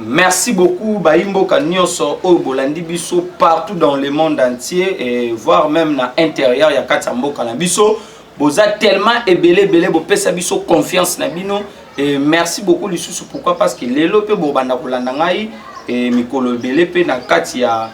Merci beaucoup Baimbo Kanyoso Obolandi Biso partout dans le monde entier et voire même dans l'intérieur ya Katambo Kanabiso. Boza tellement ebele bo pesa biso confiance na bino et merci beaucoup lisusu pourquoi parce que lelo pe bo banda kolanda ngai et mikolo ebele pe na kati ya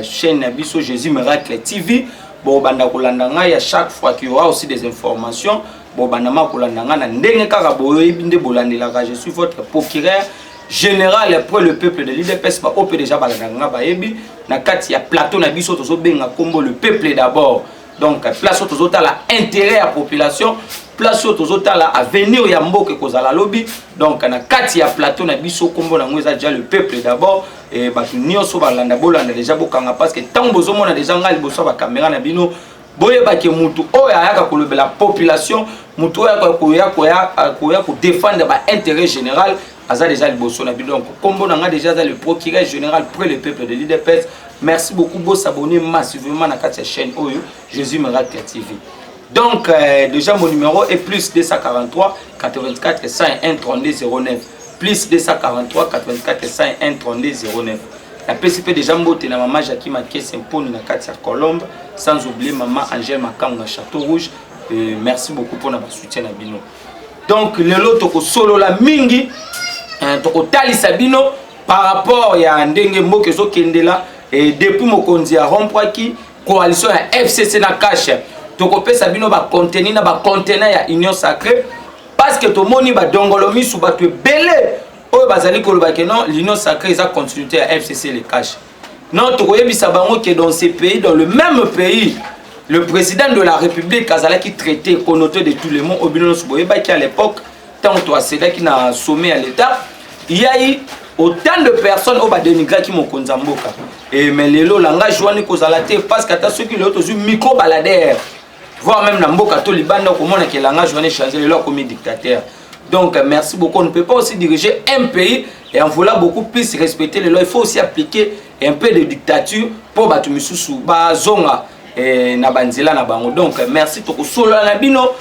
chaîne na biso Jésus Miracle TV bo banda kolanda ngai à chaque fois qu'il y aura aussi des informations bo banda ma kolanda ngai na ndenge kaka boye binde bolandela je suis votre procureur général après le peuple de l'IDPS ba opé déjà balanga ba yebi na kati ya plateau na biso tozo benga kombo le peuple d'abord. Donc place aux autres là intérêt à population, place aux autres là avenir ya mboke kozala lobby. Donc na kati ya plateau na biso kombo na ngweza déjà le peuple d'abord et batu nyonso balanda bolanda déjà bokanga parce que tant bozomo na déjà ngali boso ba caméra na bino boye ba ke mutu oya ayaka kolobela population mutu oya koya ko défendre ba intérêt général aza déjà liboso na bino. Donc kombo na nga déjà le procureur général pour le peuple de l'IDPS. Merci beaucoup de vous abonner massivement à cette chaîne Oyo Jésus Miracle TV. Donc déjà mon numéro est plus 243 84 101 32 09 plus 243 84 101 32 09. La PCP déjà mbote na maman Jackie Maké Semponi na Katia Colombe sans oublier maman Angèle Makam na Château Rouge. Merci beaucoup pour notre soutien à Bino. Donc le lot toko solo la mingi toko tali sabino par rapport ya ndenge mboke zo kendela. Et depuis mon konzi a rompoaki coalition ya FCC na cash toko pesa bino ba contenir na ba contenant ya union sacrée parce que to moni ba dongolomi sou ba to belé o bazali ko lobake non l'union sacrée ça continuité à FCC les cash non toko yebisa bango que dans ces pays dans le même pays le président de la République azala qui traité connoté de tous les mots obino souboye ba qui à l'époque tant to accéder qui na sommet à l'état il y a eu autant de personnes au bas dénigré qui m'ont konzamboka et mais le langage joani kozalate parce que ceux qui l'autre micro baladeur voire même namboka to libanda comment que langage joani changer le leur comme dictateur. Donc merci beaucoup. On ne peut pas aussi diriger un pays et en voulant beaucoup plus respecter les lois. Il faut aussi appliquer un peu de dictature pour batu misusu ba zonga et na banzela na bango. Donc merci to solo na bino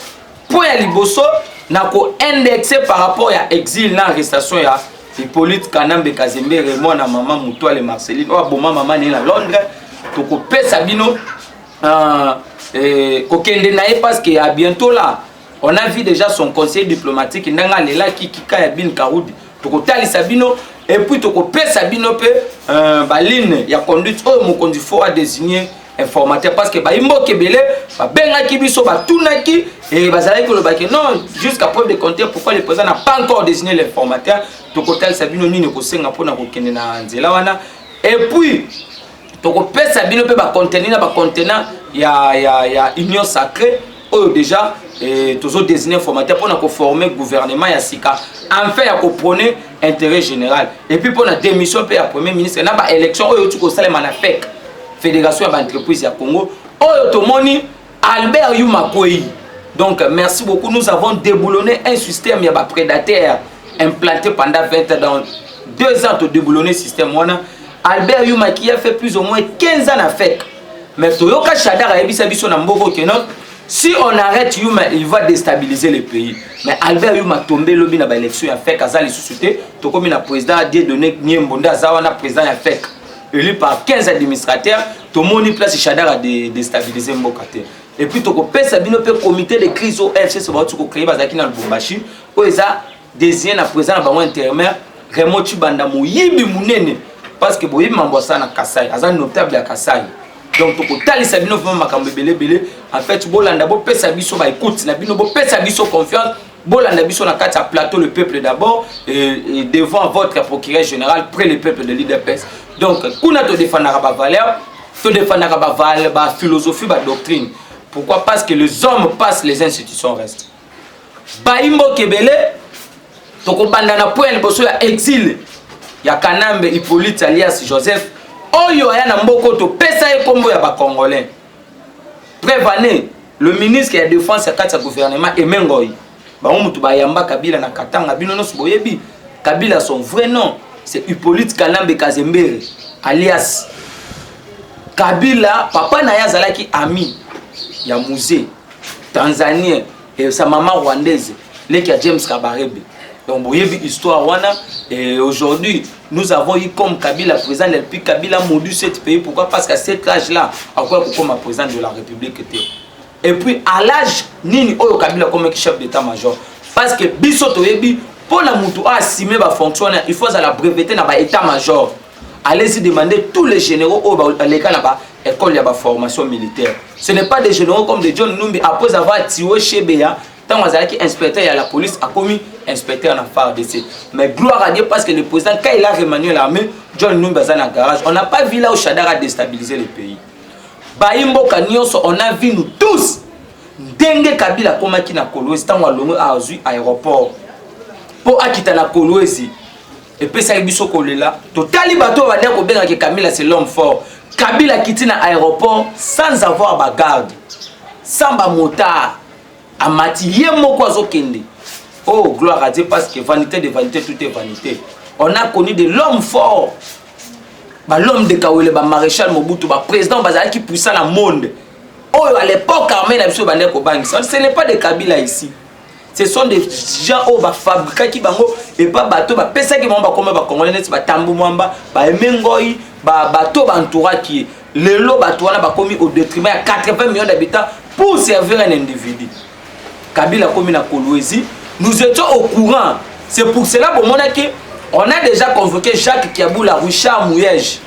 pour ya liboso na ko indexer par rapport à exil na arrestation ya Hippolyte Kanambe Kazembere moi na maman Mutuale Marceline o boma maman ni na Londres to ko pesa bino ko kende na parce que à bientôt là on a vu déjà son conseil diplomatique ndanga lela kika ya bin Karoudi to ko tali sabino et puis to ko pesa bino pe baline ya conduite o mo kondi faut a désigner informateur parce que ba imboke belé ba benga ki biso ba tunaki et bazali ko lobaki non jusqu'à preuve de contraire pourquoi le président n'a pas encore désigné l'informateur to kotal sabino nini ko senga pona ko kende na nzela wana et puis to ko pesa bino pe ba contenir ba contenant ya union sacrée oh déjà et toujours désigner informateur pona ko former gouvernement ya sika enfin ya ko prôner intérêt général et puis pona démission pe ya premier ministre na ba élection oyo tu ko salema na FEC Fédération d'entreprise ya Congo oyo to moni Albert Yumakoyi. Donc merci beaucoup, nous avons déboulonné un système ya ba prédateur implanté pendant 20 ans dans 2 ans to déboulonner système wana Albert Yumaki a fait plus ou moins 15 ans à FEC mais toyoka Chadara yebisa biso na mboko que non si on arrête Yuma il va déstabiliser le pays mais Albert Yuma tombé lobi na ba élection ya FEC azali suscité to comme na président Dieudonné Niembonda zawana président ya FEC élu par 15 administrateurs, tout le monde est place Chadara de déstabiliser Mbokate. Et puis, tu as bino pe comité de crise au FC, c'est tu créé bazaki na Lubumbashi, où ils a désigné na président na intérimaire Raymond Chibanda Moyibi Munene parce que boyibi mambosa na Kasai, azan notable à Kasai. Donc tu as les bino vraiment makambe belé en fait bolanda bo pesa biso ba écoute na bino bo pesa biso confiance. Bolanda biso na kati plateau le peuple d'abord et devant votre procureur général près le peuple de l'IDPS. Donc kuna to défendra ba valeur, to défendra ba valeur, ba philosophie, ba doctrine. Pourquoi? Parce que les hommes passent, les institutions restent. Baimbo Kebele to ko banda na point boso ya exil ya Kanambe Hippolyte alias Joseph oyo ya na mboko to pesa e kombo ya ba congolais. Prévané le ministre de la défense ya kati gouvernement Emengoyi. Bamutu bayamba Kabila na Katanga bino no boyebi Kabila son vrai nom c'est Hippolyte Kanambe Kazembere alias Kabila papa na yazalaki ami ya musée tanzanien et sa maman rwandaise leki ya James Kabarebe Donc, vous voyez l'histoire. Et aujourd'hui, nous avons eu comme Kabila président, et puis Kabila module ce pays. Pourquoi? Parce qu'à cet âge-là, à quoi comme président de la République était. Et puis, à l'âge, Nini Oyo Kabila comme chef d'état-major. Parce que Bisoto Yebi, pour la Moutou à assumer la fonction, il faut la breveter dans l'état-major. Allez-y demander tous les généraux au l'école là-bas, école de formation militaire. Ce n'est pas des généraux comme des John Numbi après avoir tiré chez Béa. Tant que inspecteur à la police a commis inspecteur en FARDC. Mais gloire à Dieu parce que le président, quand il a remanié l'armée, John Numbi dans un garage. On n'a pas vu là où Chadar a déstabilisé le pays. Baïmbo Kanyoso, on a vu nous tous. Dengue Kabila comme qui na Kolwezi, tant qu'on a eu aéroport. Pour Akita na Kolwezi. Et puis ça biso kolela totali bato va dire que Kabila c'est l'homme fort. Kabila quitte na aéroport sans avoir bagarde, sans ba motard, à matilier moko azokende. Oh gloire à Dieu parce que vanité de vanité tout est vanité. On a connu de l'homme fort. Ba l'homme de Kawele ba maréchal Mobutu ba président bazali qui puissant dans le monde. Oh à l'époque armée na biso ba ndeko bangi. Ce n'est pas de Kabila ici. Ce sont des gens qui ont fabriqué qui bango et pas bateau ba pesa qui mamba comme ba congolais net ba tambu mwamba ba emengoi ba bateau ba entoura qui le lot bateau wana ba commis au détriment à 80 millions d'habitants pour servir un individu. Kabila commis na Kolwezi, nous étions au courant. C'est pour cela pour mon que on a déjà convoqué Jacques Kiaboula, Richard Mouyej.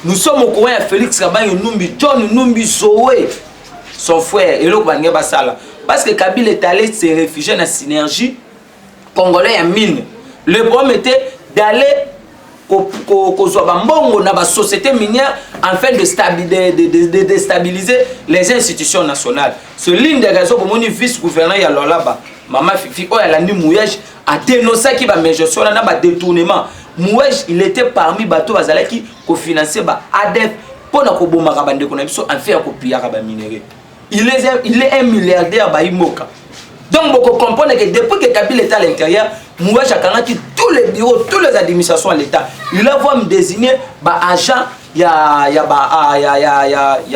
Nous sommes au courant de Félix Kabange Numbi, John Numbi Zoé, son frère Elo Bange Basala. Parce que Kabila est allé se réfugier dans la synergie congolais à mine. Le problème était d'aller dans la société minière afin de déstabiliser les institutions nationales. C'est l'une des raisons pour mon vice-gouverneur là-bas. Maman Fifi, elle a dit Mouyej a dénoncé qu'il va mettre sur un détournement. Mouyej, il était parmi les bateaux qui financé ADF pour la Kobomagabande Konabso en fait à copier la minerai. Il est un milliardaire Baïmoka. Donc, vous comprenez que depuis que Kabila est à l'intérieur, Mouyej a garanti tous les bureaux, toutes les administrations à l'État. Il a voulu me désigner agent, il y a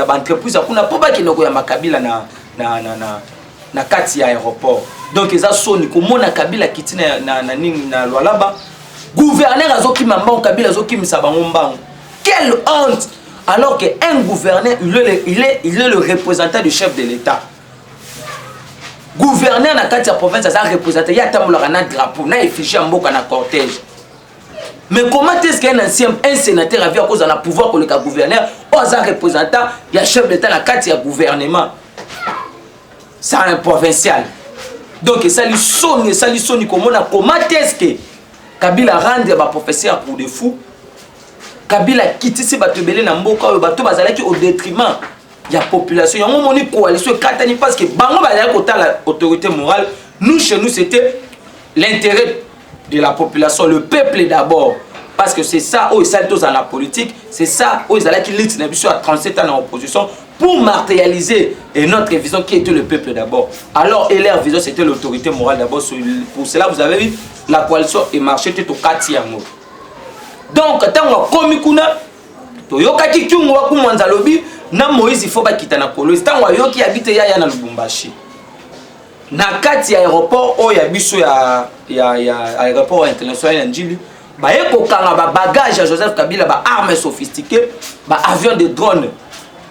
entreprise, pour pas qu'il y ait Kabila na kati ya aéroport. Donc, ils ont sonné comme on a Kabila qui tient na loi là-bas. Gouverneur Azoki Mamban, Kabila Azoki Msabangomban. Quelle honte! Alors qu'un gouverneur, il est le représentant du chef de l'État. Gouverneur dans la province, il a représenté, il y a un drapeau, il a effigie en boca dans cortège. Mais comment est-ce qu'un sénateur a vu à cause de pouvoir que le gouverneur, ou un représentant, il y a un chef d'État dans le gouvernement? C'est un provincial. Donc ça lui sonne comment est-ce que Kabila rend un professeur pour des fous? Kabila quitte ces bateaux na mboka au bateau bazalaki au détriment de la population. Il y a une coalition katani parce que bango bazalaki kota la autorité morale. Nous chez nous c'était l'intérêt de la population, le peuple d'abord. Parce que c'est ça où ils sont dans la politique, c'est ça où ils allaient qui lutte à 37 ans en opposition pour matérialiser notre vision qui était le peuple d'abord. Alors et leur vision c'était l'autorité morale d'abord. Pour cela vous avez vu la coalition et marché tout au quartier. Donc, quand on a commis toyokaki kyungu wa kumanza lobi na Moïse il faut bakita na Kolwezi tango yoki habite ya na Lubumbashi na kati ya aéroport o ya biso ya aéroport international ya Njili ba eko kanga ba bagage ya Joseph Kabila ba armes sophistiquées ba avion de drone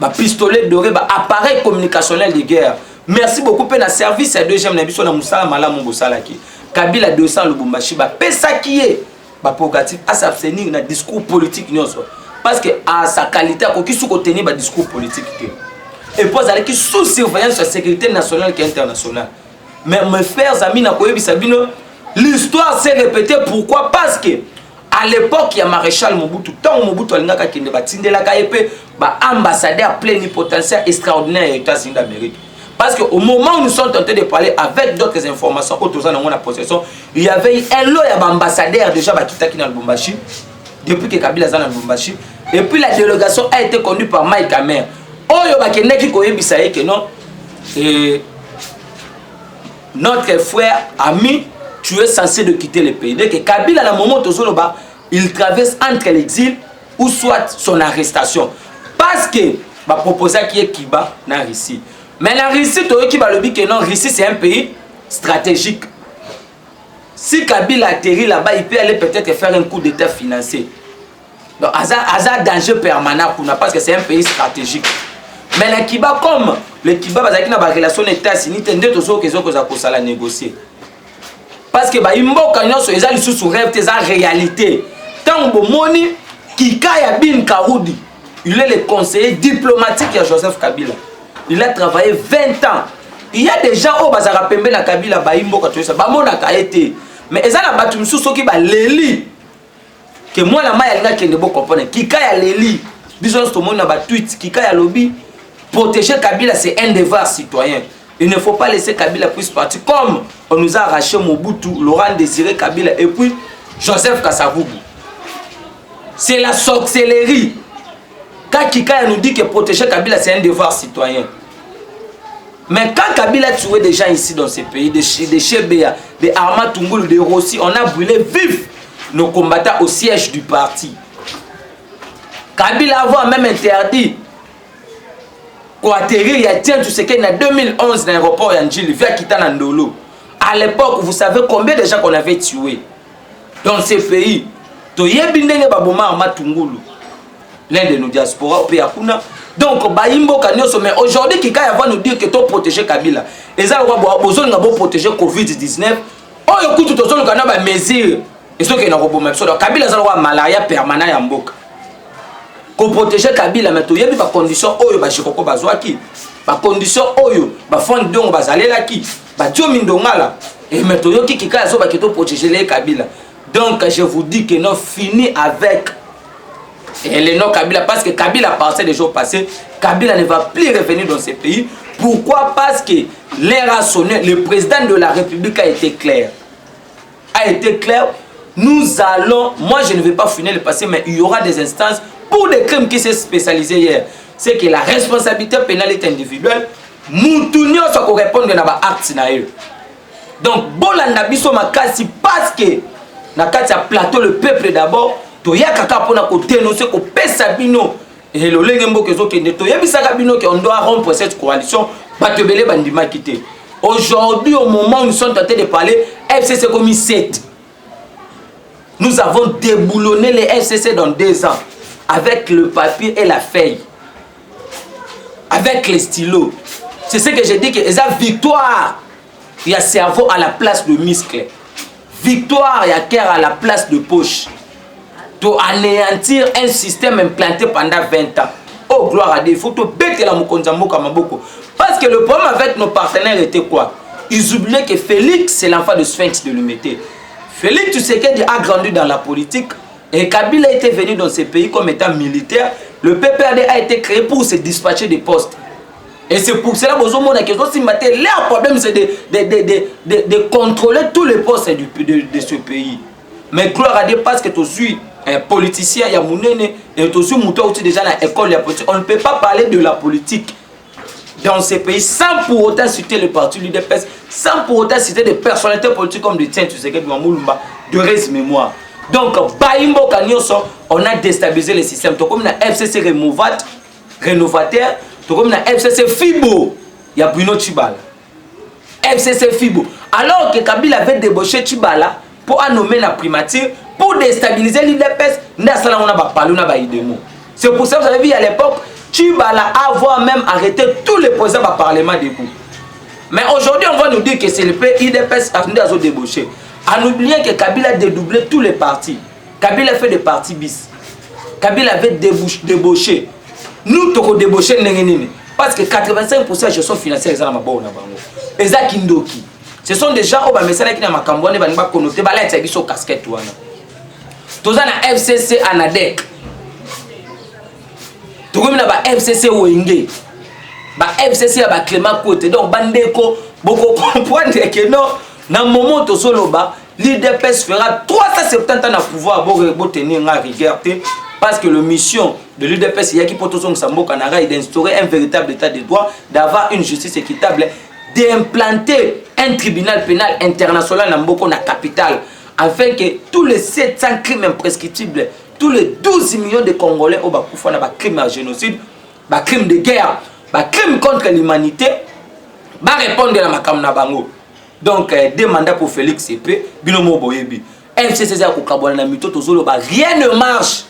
ba pistolet doré ba appareil communicationnel de guerre. Merci beaucoup pe na service ya deuxième na biso na musala malamu bosalaki Kabila 200 Lubumbashi ba pesa kié prérogative à s'abstenir dans discours politique parce que à sa qualité qui sous contenir ba discours politique et puis ça qui sous surveillance de la sécurité nationale et internationale. Mais mes frères amis na koyebi sabino l'histoire s'est répétée. Pourquoi? Parce que à l'époque il y a maréchal Mobutu tant Mobutu alingaka kende batindela ka épée ba ambassadeur plénipotentiaire extraordinaire aux États-Unis d'Amérique. Parce qu'au moment où nous sommes tentés de parler avec d'autres informations, il y avait un lot d'ambassadeurs déjà qui dans le Lubumbashi, depuis que Kabila est dans le Lubumbashi. Et puis la délégation a été conduite par Mike Amer. Notre frère, ami, tu es censé de quitter le pays. Dès que Kabila, à un moment où il traverse entre l'exil ou soit son arrestation. Parce que ma proposition qui est Kiba dans Russie. Mais la Russie, tu as dit que non, Russie c'est un pays stratégique. Si Kabila atterrit là-bas, il peut aller peut-être faire un coup d'état financier. Donc, Aza danger permanent pour nous parce que c'est un pays stratégique. Mais les Kiba, comme les Kiba, ils ont une relation avec les États-Unis, ils ont des choses à négocier. Parce que ils ont sous rêve, ils ont réalité. Tant que Moni, Kika Yabin Karoudi, il est le conseiller diplomatique de Joseph Kabila. Il a travaillé 20 ans. Il y a des gens qui ont rappelé la Kabila, Baimbo, mais ils ont battu sous ceux qui ont l'éli. Que moi, la maille, qui ne comprendre. Kika ya l'éli. Bisous, tout le monde a tweet. Kika ya lobby. Protéger Kabila, c'est un devoir citoyen. Il ne faut pas laisser Kabila puisse partir. Comme on nous a arraché Mobutu, Laurent Désiré Kabila et puis Joseph Kasavubu. C'est la sorcellerie. Quand Kika nous dit que protéger Kabila, c'est un devoir citoyen. Mais quand Kabila a tué des gens ici dans ces pays, des Chebea, des Arma Tungulu, des Rossi, on a brûlé vif nos combattants au siège du parti. Kabila a même interdit pour atterrir, il y a tiens, tu sais qu'il y a 2011 dans l'aéroport Yandjili, via Kitana Ndolo. À l'époque, vous savez combien de gens qu'on avait tués dans ces pays. L'un de nos diasporas au pays. Donc, Baimbo Kanyoso, mais aujourd'hui, qui va nous dire que tu protéger Kabila. Et ça, on va protéger Covid-19. Oh, écoute, tu as des mesures. Et ce qui est dans le Kabila, ça a malaria permanent en Mboka. Pour protéger Kabila, mais tu as des conditions oyo ba chikoko bazwaki. Ba conditions oyo ba fond donc bazalela ki. Ba tiomindongala. Et mais tu yoki kika so ba keto protéger les Kabila. Donc je vous dis que nous fini avec les non Kabila parce que Kabila passé des jours passés, Kabila ne va plus revenir dans ces pays. Pourquoi? Parce que l'ère a sonné, le président de la République a été clair. A été clair, nous allons, moi je ne vais pas finir le passé, mais il y aura des instances pour des crimes qui s'est spécialisé hier. C'est que la responsabilité pénale est individuelle. Moutounio soit qu'on répond de la acte. Donc, Bolanda biso makasi parce que na kati ya plateau le peuple d'abord, to ya kaka pona ko dénoncer ko pesa bino et le lengembo que zo kende to ya bisaka bino que on doit rompre cette coalition, batebele bandima quitter. Aujourd'hui au moment où nous sommes en train de parler, FCC commis 7. Nous avons déboulonné les FCC dans 2 ans avec le papier et la feuille. Avec les stylos. C'est ce que j'ai dit que la victoire, il y a cerveau à la place de muscle. Victoire, il y a cœur à la place de poche. Pour anéantir un système implanté pendant 20 ans. Oh, gloire à Dieu, il faut te bêter la Mokonzambo Kamaboko. Parce que le problème avec nos partenaires était quoi? Ils oubliaient que Félix, c'est l'enfant de Sphinx de l'Humité. Félix Tshisekedi a grandi dans la politique. Et Kabila était venu dans ces pays comme étant militaire. Le PPRD a été créé pour se dispatcher des postes. Et c'est pour cela que leur problème c'est de contrôler tous les postes de ce pays. Mais gloire à Dieu parce que tu suis un politicien, il y a Mounene, et tu suis aussi déjà dans l'école de la politique. On ne peut pas parler de la politique dans ces pays sans pour autant citer le parti l'UDPS, sans pour autant citer des personnalités politiques comme des tiens, tu sais que de res mémoire. Donc, Baimbo Kanyoso, on a déstabilisé le système. Tout comme la FCC rénovateur, tout comme la FCC Fibo, il y a Bruno Tchibala. FCC Fibo. Alors que Kabila avait débauché Tchibala pour nommer la primature, pour déstabiliser l'IDPS, c'est pour ça que vous avez vu à l'époque, Tchibala a même arrêté tous les présidents du Parlement debout. Mais aujourd'hui, on va nous dire que c'est le IDPS qui a débauché. En oubliant que Kabila a dédoublé tous les partis. Kabila a fait des partis bis. Kabila avait débauché. Nous, nous avons débauché. Parce que 85% de la gestion financière est dans la Kindoki. Ce sont des gens qui ont des messages qui ont connoté la casquette. Tous les FCC Anadek. Tous les FCC Wenge. FCC Clément Côté. Donc, Bandeko, beaucoup comprendre que non. Dans le moment où l'IDPS fera 370 ans à pouvoir tenir la rigueur parce que la mission de l'IDPS est d'instaurer un véritable état de droit, d'avoir une justice équitable, d'implanter un tribunal pénal international dans la capitale, afin que tous les 700 crimes imprescriptibles, tous les 12 millions de Congolais ont des crimes de génocide, des crimes de guerre, des crimes contre l'humanité, répondre à la Makamna Bango. Donc, 2 mandats pour Félix Épée, Binomo Boyebi. FCC a kokabona na mito tozolo ba rien ne marche.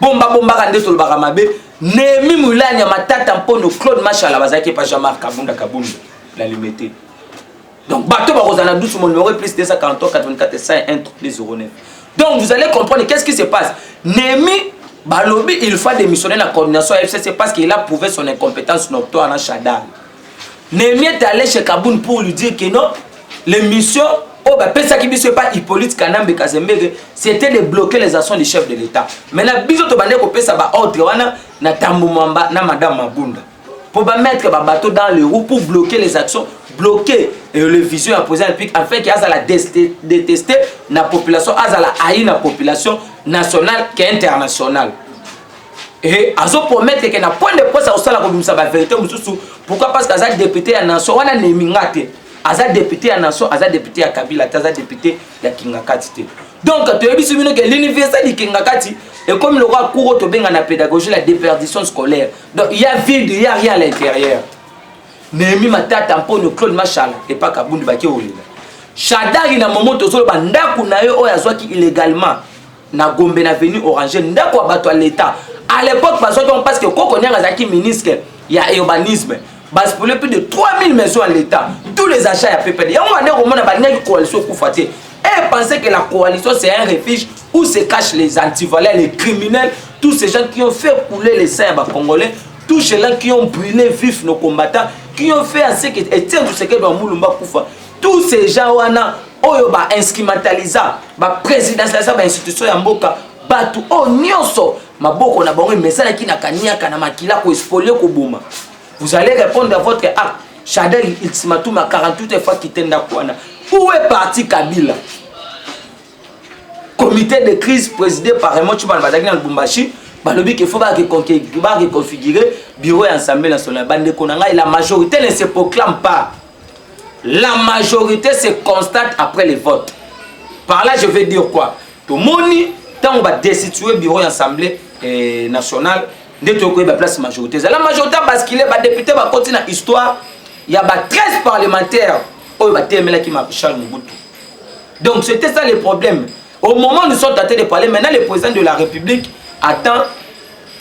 Bomba kande tolo bakamabe, Nemi Moulani matata mpono Claude Machala bazaki pa Jean-Marc Kabunda la limité. Donc bateau barozana douce mon numéro plus 243 84 101 09. Donc vous allez comprendre qu'est-ce qui se passe. Nemi Balobi il faut démissionner la coordination FCC parce qu'il a prouvé son incompétence notoire dans Chadal. Nemi est allé chez Kaboun pour lui dire que non, l'émission pas Hippolyte Kanambe Kazembege, c'était de bloquer les actions du chef de l'État. Mais la biso to bande ko pesa ba ordre wana na Tambumamba na madame Mabunda. Pour mettre ba bateau dans le roue pour bloquer les actions, bloquer le vision à poser public afin qu'il y a la détester la population, la haïr la population nationale qui est internationale. Et azo promettre que na point de presse au sala ko bimisa ba vérité mususu. Pourquoi? Parce que ça député à nation wana nemingate. Aza député à nation, aza député à Kabila, aza député à Kingakati. Donc, tu as vu que l'université de Kingakati est comme le roi Kouro Tobenga na pédagogie, la déperdition scolaire. Donc, il y a vide, il n'y a rien à l'intérieur. Némi Matata Tampono Claude Machala et pas Kabound Baki Olila. Chadari na moment tozolo bandaku na yo oyazwaki illégalement na Gombe na venu Oranger ndako abato à l'état. À l'époque parce que Koko Nyanga zaki ministre il y a urbanisme. Bas pour le plus de 3000 maisons à l'État, tous les achats à PPD. Et on va dire au monde a une coalition pour faire. Et penser que la coalition c'est un refuge où se cachent les antivaleurs, les criminels, tous ces gens qui ont fait couler les Serbes congolais, tous ces gens qui ont brûlé vifs nos combattants, qui ont fait assez que Etienne Tshisekedi dans Moulumba Koufa. Tous ces gens wana oyo ba instrumentaliser ba présidentialiser ba institution ya mboka batu o nyonso maboko na bango mesala ki na kaniaka na makila ko expolier ko boma. Vous allez répondre à votre acte. Chadel Iltimatoum a 48 fois quitté Ndakwana. Où est parti Kabila? Comité de crise présidé par Raymond Tchouban Badagni dans le Bumbashi. Balobi qu'il faut reconfigurer le bureau et l'Assemblée nationale. La majorité ne se proclame pas. La majorité se constate après les votes. Par là, je vais dire quoi? Tout le monde, quand on va destituer le bureau et l'Assemblée nationale, la place majorité. La majorité parce qu'il est député va continuer l'histoire. Il y a 13 parlementaires qui Charles Mobutu. Donc c'était ça le problème. Au moment où nous sommes en train de parler, maintenant le président de la République attend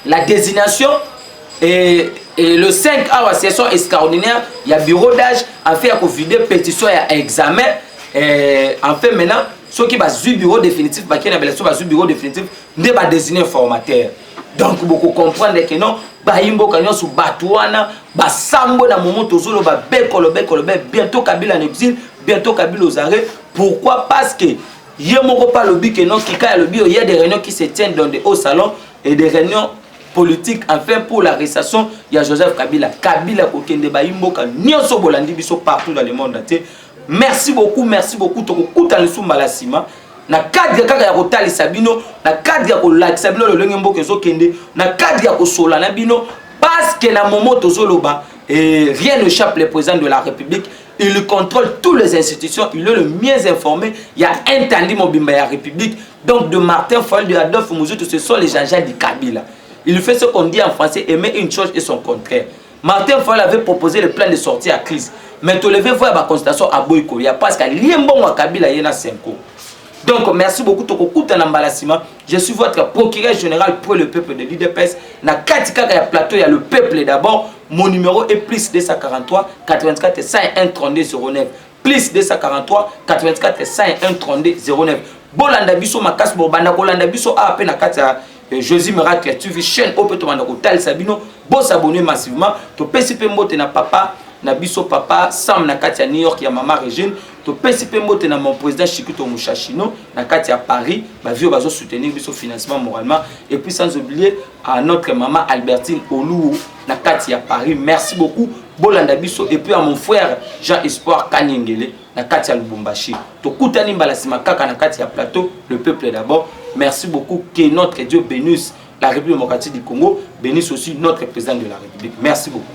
la désignation et le 5 à la session extraordinaire, il y a bureau d'âge, en fait, il y a vider pétition et examen. En fait, maintenant, ceux qui ont bureau définitif, qui ont bureau définitif, ne va désigner un formateur. Donc, beaucoup comprendre que non, Baimbo Kanyon sous Batouana, Basambo na moment tozolo ba bekolo bientôt Kabila en exil, bientôt Kabila aux arrêts. Pourquoi? Parce que yemoko pas lobby que non kika lobby, il y a des réunions qui se tiennent dans des hauts salons et des réunions politiques enfin pour l'arrestation, il y a Joseph Kabila. Kabila kokende Baimbo Kanyon so bolandi biso partout dans le monde entier. Merci beaucoup tokuta le sumbalasima. Na cadre kaka ya kotalisa bino na cadre ya kolakisa bino lolenge mboka ezokende na cadre ya kosola na bino parce que na moment tozoloba rien ne échappe le président de la République, il contrôle toutes les institutions, il est le mieux informé, il y a un tandem mobimba ya République. Donc de Martin Fayol, de Adolphe Mouzoutou, ce sont les gens du Kabila. Il fait ce qu'on dit en français, aimer une chose et son contraire. Martin Fayol avait proposé le plan de sortie à crise, mais tu levé voir la constatation à Boyko, il y a parce qu'il y a un bon Kabila, il y en a 5 ans. Donc, merci beaucoup. Je suis votre procureur général pour le peuple de l'IDPS. Na katika ya plateau, il y a le peuple d'abord. Mon numéro est plus 243 84 101 32 09. Plus 243 84 101 32 09. Bolanda biso makas bobanda bolanda biso a na kata Josie Miracle TV chaîne open to mandako tal sabino. Bo s'abonner massivement. To pesipe mbote na papa. Na biso papa Sam na kati ya New York ya mama Regine to pesipe mbote na mon président Chikuto Mushashino na kati ya Paris ba vio bazo soutenir biso financement moralement et puis sans oublier à notre maman Albertine Olou na kati ya Paris. Merci beaucoup bolanda biso et puis à mon frère Jean Espoir Kanyengele na kati ya Lubumbashi to kutani mbalasima kaka na kati ya plateau le peuple d'abord. Merci beaucoup, que notre Dieu bénisse la République démocratique du Congo, bénisse aussi notre président de la République. Merci beaucoup.